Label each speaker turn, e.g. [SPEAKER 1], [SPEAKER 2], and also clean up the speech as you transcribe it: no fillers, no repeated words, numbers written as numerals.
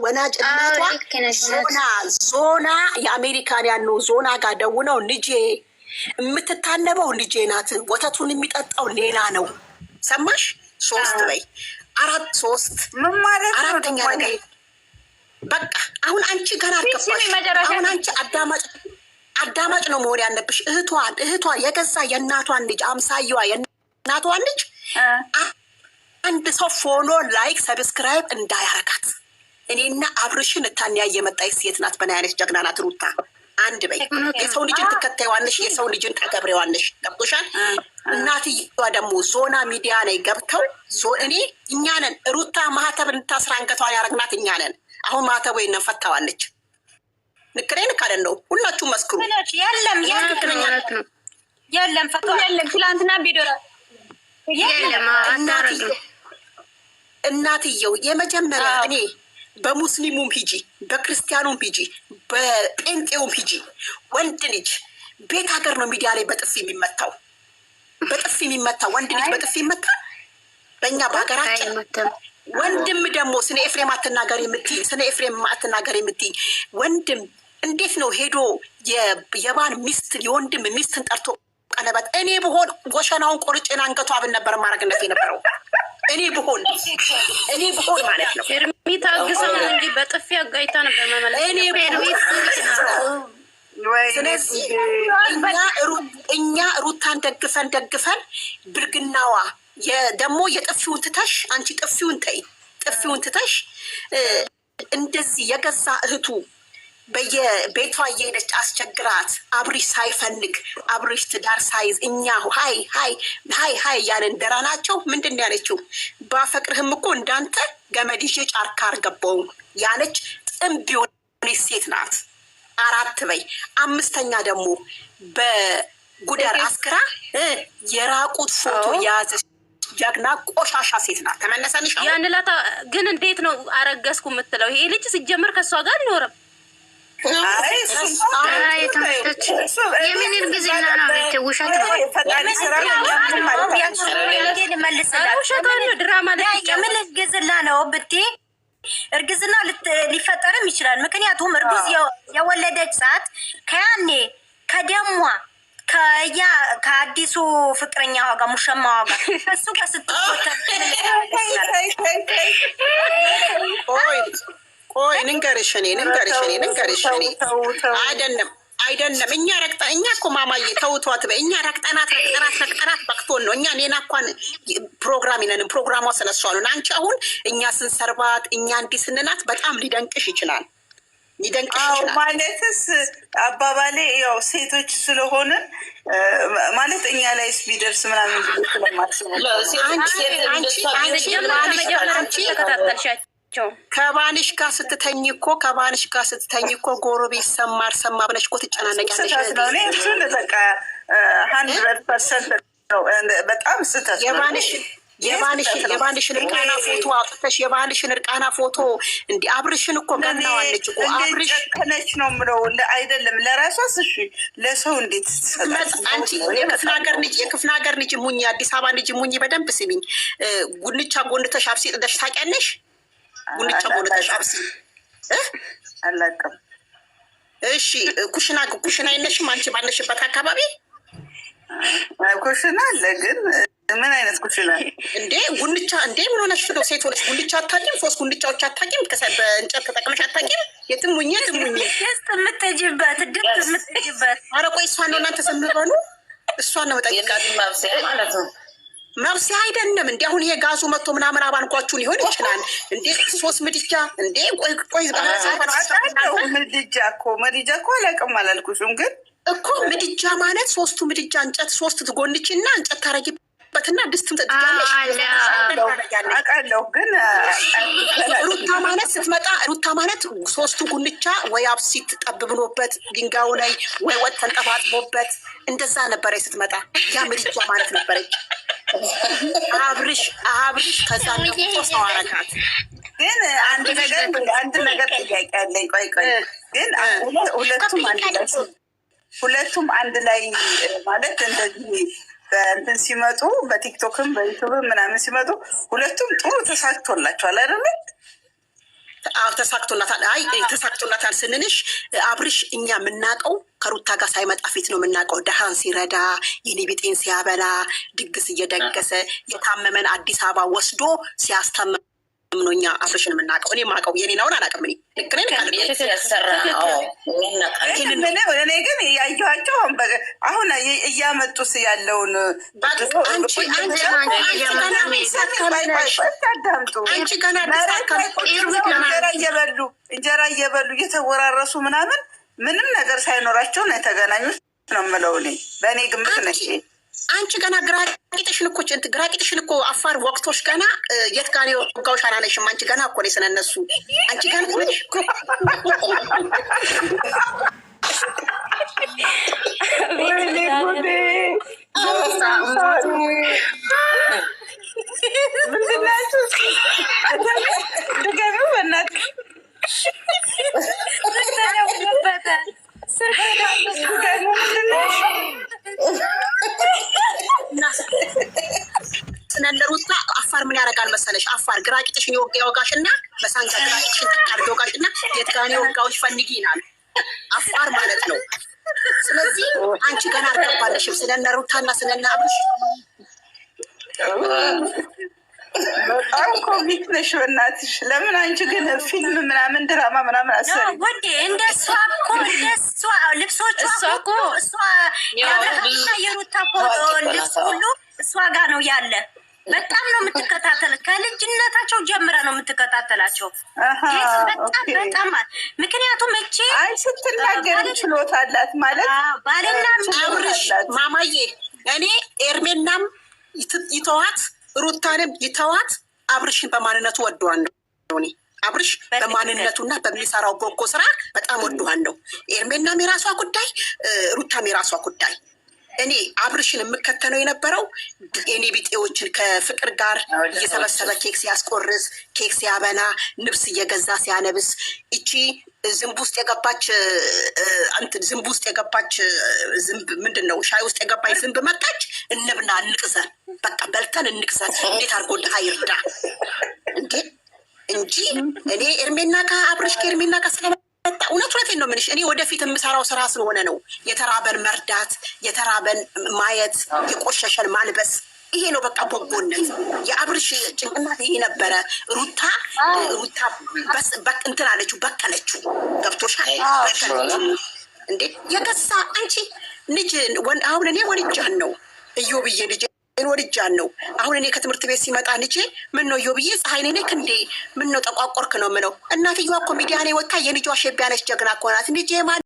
[SPEAKER 1] እናቷ ዞና የአሜሪካን ያኑ ዞና ጋር ደውለው ልጄ የምትታለበው ልጄ ናት፣ ወተቱን የሚጠጣው ሌላ ነው። ሰማሽ? 3 በይ 4
[SPEAKER 2] ምን ማለት ነው?
[SPEAKER 1] አራተኛ ነገር በቃ አሁን አንቺ ገና አልገባሽ። አሁን አንቺ አዳማጭ ነው መሆን ያለብሽ። እህቷ የገዛ የእናቷን ልጅ አምሳየዋ የእናቷን ልጅ አንድ ሰው ፎሎ ላይክ ሰብስክራይብ እንዳያረጋት። እኔና አብርሽን እታንያ የመጣች ሴት ናት። በናያነች ጀግና ናት ሩታ። አንድ በይ የሰው ልጅን ትከታይዋለሽ፣ የሰው ልጅን ታገብሬዋለሽ። ገብቶሻል? እናትየዋ ደግሞ ዞና ሚዲያ ላይ ገብተው እኛ ነን ሩታ ማህተብ እንታስራ አንገቷን ያረግናት እኛ ነን። አሁን ማህተብ ወይ ፈታዋለች። ንክሬን ካለን ነው ሁላችሁም መስክሩ።
[SPEAKER 3] የለም ትላንትና ቢዶራ
[SPEAKER 1] እናትየው የመጀመሪያ እኔ በሙስሊሙም ሂጂ፣ በክርስቲያኑም ሂጂ፣ በጴንጤውም ሂጂ፣ ወንድ ልጅ ቤት ሀገር ነው ሚዲያ ላይ በጥፊ የሚመታው። ወንድ ልጅ በጥፊ ይመታል በእኛ በሀገራችን። ወንድም ደግሞ ስነ ኤፍሬም አትናገር የምትይ ወንድም እንዴት ነው ሄዶ የባል ሚስት የወንድም ሚስትን ጠርቶ ቀለበት? እኔ ብሆን ጎሸናውን ቆርጬን አንገቷ ብን ነበር ማድረግነት የነበረው። እኔ ብሆን ማለት ነው።
[SPEAKER 3] ኤርሚ ታግሰው እንጂ በጥፊ አጋይታ ነበር መመለስ።
[SPEAKER 1] ስለዚህ እኛ ሩታን ደግፈን ብልግናዋ ደግሞ የጥፊውን ትተሽ አንቺ ጥፊውን ትተሽ እንደዚህ የገዛ እህቱ በየቤቷ እየሄደች አስቸግራት አብሪሽ ሳይፈልግ አብሪሽ ትዳር ሳይዝ እኛ ሀይ እያለን ደራናቸው። ምንድን ነው ያለችው? ባፈቅርህም እኮ እንዳንተ ገመድ ይዤ ጫርካ አርገባውም ያለች ጥንብ የሆነች ሴት ናት። 4 በይ 5ኛ ደግሞ በጉደር አስክራ የራቁት ፎቶ የያዘች ጀግና ቆሻሻ ሴት ናት። ተመለሰልሽ?
[SPEAKER 3] ያንላታ ግን እንዴት ነው አረገዝኩ የምትለው? ይሄ ልጅ ሲጀምር ከሷ ጋር አልኖረም።
[SPEAKER 4] የምን እርግዝና ነው? ውሸት ነው።
[SPEAKER 3] ድራማ
[SPEAKER 4] የምን እርግዝና ነው ብትይ እርግዝና ሊፈጠርም ይችላል። ምክንያቱም እርጉዝ የወለደች ሰዓት ከያኔ ከደሟ ከአዲሱ ፍቅረኛዋ ጋር ሙሸማዋ ጋር ከሱ ጋር
[SPEAKER 1] ቆይ ንንገርሽ እኔ አይደለም እኛ እኮ ማማዬ ተውቷት በይ። እኛ ረግጠናት በቅቶን ነው። እኛ ሌላ እንኳን ፕሮግራሟ ስለሷ ነው። አንቺ አሁን እኛ ስንሰርባት እኛ እንዲህ ስንናት በጣም ሊደንቅሽ ይችላል።
[SPEAKER 2] ማለትስ አባባሌ ያው ሴቶች ስለሆነ ማለት እኛ ላይ ቢደርስ ምናምን ስለማስብ
[SPEAKER 1] ከባንሽ ጋር ስትተኝ እኮ ጎረቤት ሰማ ብለሽ እኮ ትጨናነቂያለሽ።
[SPEAKER 2] በቃ 100% ነው። በጣም ስህተት
[SPEAKER 1] የባንሽን እርቃና ፎቶ አውጥተሽ የባንሽን እርቃና ፎቶ እንዲህ አብርሽን እኮ ገናዋለች እኮ አብርሽ
[SPEAKER 2] ከነች ነው ምለው አይደለም ለራሷስ። እሺ ለሰው እንዴት
[SPEAKER 1] አንቺ የክፍለ ሀገር ልጅ ሙኝ አዲስ አበባ ልጅ ሙኝ በደንብ ስሚኝ። ጉንቻ ጎንተሽ አብሲ ጥደሽ ታውቂያለሽ? ጉንቻ ጎንተሽ አብሲ
[SPEAKER 2] አላውቅም።
[SPEAKER 1] እሺ ኩሽና የለሽም አንቺ ባለሽበት አካባቢ?
[SPEAKER 2] ኩሽና አለ ግን ምን አይነት ኩሽና
[SPEAKER 1] እንዴ? ጉንቻ እንዴ? ምን ሆነሽ ነው? ሴት ሆነሽ ጉንቻ አታውቂም? 3 ጉንቻዎች አታውቂም? በእንጨት ተጠቅመሽ አታውቂም? የትሙኝ
[SPEAKER 4] የምትጅበት
[SPEAKER 1] ኧረ ቆይ እሷን ነው እናንተ ሰምበሉ። እሷን ነው ጠይቃት ማለት ነው። መብሴ አይደለም እንዲ አሁን ይሄ ጋዙ መጥቶ ምናምን አባንኳችሁ ሊሆን ይችላል እንዴ? 3 ምድጃ እንዴ? ቆይ
[SPEAKER 2] ምድጃ እኮ አላውቅም አላልኩሽም? ግን
[SPEAKER 1] እኮ ምድጃ ማለት 3 ምድጃ እንጨት 3 ትጎንችና እንጨት ታረጊበትና ድስትም ትጥጃለሽ።
[SPEAKER 2] አውቃለሁ ግን
[SPEAKER 1] ሩታ ማለት 3 ጉንቻ ወይ አብሲት ጠብ ብሎበት ድንጋዩ ላይ ወይ ወጥ ተንጠባጥቦበት እንደዛ ነበረ ስትመጣ። ያ ምድጃ ማለት ነበረች። አብርሽ ከዛ ነው ሰው አረጋት።
[SPEAKER 2] ግን አንድ ነገር ጥያቄ አለኝ። ቆይ ግን ሁለቱም አንድ ላይ ማለት እንደዚህ በእንትን ሲመጡ በቲክቶክም በዩቱብም ምናምን ሲመጡ ሁለቱም ጥሩ ተሳክቶላቸዋል አይደለ?
[SPEAKER 1] ተሳክቶናታል። አይ ተሳክቶናታል ስንንሽ አብርሽ እኛ የምናውቀው ከሩታ ጋር ሳይመጣ ፊት ነው የምናውቀው። ደሃን ሲረዳ የኔ ቢጤን ሲያበላ ድግስ እየደገሰ የታመመን አዲስ አበባ ወስዶ ሲያስታመም ነው እኛ አብርሽን የምናውቀው። እኔ ማውቀው የኔ ነውን አላውቅም። እኔ ልክ ነኝ
[SPEAKER 2] እኔ ግን ያየኋቸው አሁን እያመጡስ ያለውን
[SPEAKER 1] አንቺ ገና
[SPEAKER 2] እንጀራ እየበሉ እየተወራረሱ ምናምን ምንም ነገር ሳይኖራቸው ነው የተገናኙት ነው የምለው እኔ በእኔ ግምት ነሽ።
[SPEAKER 1] አንቺ ገና ግራቂጥሽን እኮ አፋር ወቅቶች ገና የት ጋር ወጋውሽ አላለሽም። አንቺ ገና እኮ ነው ስለነሱ አንቺ ገና ትንሽ ስለነሩታ አፋር ምን ያደርጋል መሰለሽ? አፋር ግራቂጥሽን ይወጋሽና በሳንጃ ግራቂጥሽን ተቃርዶ ይወጋሽና የት ጋር ወጋውሽ ፈልጊ ይላል አፋር ማለት ነው። ስለዚህ አንቺ ገና አልገባለሽም ስለነሩታና ስለነ አብርሽ።
[SPEAKER 2] በጣም ኮሚክ ነሽ በእናትሽ። ለምን አንቺ ግን ፊልም ምናምን ድራማ ምናምን አሰሪ
[SPEAKER 4] ወዴ? እንደሷ እኮ እንደሷ ልብሶቿ እኮ እሷ የአብርሃምና የሩታ ልብስ ሁሉ እሷ ጋር ነው ያለ። በጣም ነው የምትከታተል። ከልጅነታቸው ጀምረ ነው የምትከታተላቸው። በጣም ምክንያቱም እቺ
[SPEAKER 2] አይ ስትናገር ችሎታ አላት ማለት
[SPEAKER 4] ባልና
[SPEAKER 1] አብርሽ ማማዬ እኔ ኤርሜናም ይተዋት ሩታንም ይተዋት። አብርሽን በማንነቱ ወደዋለሁ። እኔ አብርሽ በማንነቱና በሚሰራው በጎ ስራ በጣም ወደዋለሁ። ኤርሜናም የራሷ ጉዳይ፣ ሩታም የራሷ ጉዳይ። እኔ አብርሽን የምከተለው የነበረው የኔ ቢጤዎችን ከፍቅር ጋር እየሰበሰበ ኬክ ሲያስቆርስ፣ ኬክ ሲያበላ፣ ልብስ እየገዛ ሲያነብስ፣ እቺ ዝንብ ውስጥ የገባች ዝንብ ውስጥ የገባች ዝንብ ምንድን ነው ሻይ ውስጥ የገባች ዝንብ መጣች። እንብላ እንቅዘን፣ በቃ በልተን እንቅዘን። እንዴት አድርጎ ድሃ ይርዳ እንዴ እንጂ እኔ ኤርሜና ጋር አብርሽ ከኤርሜና ጋር ስለመጣ እውነቴን ነው የምልሽ። እኔ ወደፊት የምሰራው ስራ ስለሆነ ነው። የተራበን መርዳት፣ የተራበን ማየት፣ የቆሸሸን ማልበስ፣ ይሄ ነው በቃ በጎነት። የአብርሽ ጭንቅላት ይሄ ነበረ። ሩታ እንትን አለችው፣ በከለችው። ገብቶሻል? በከለችው እንዴ የገዛ አንቺ ልጅ አሁን እኔ ወልጃን ነው እዮብዬ ልጅ ወልጃን ነው። አሁን እኔ ከትምህርት ቤት ሲመጣ ልጄ ምን ነው እዮብዬ ፀሐይ ነኝ ክንዴ ምን ነው ጠቋቆርክ ነው ምነው። እናትየዋ እኮ ሚዲያ ላይ ወጣ የልጇ ሸቢያነች ጀግና እኮ ናት ልጄ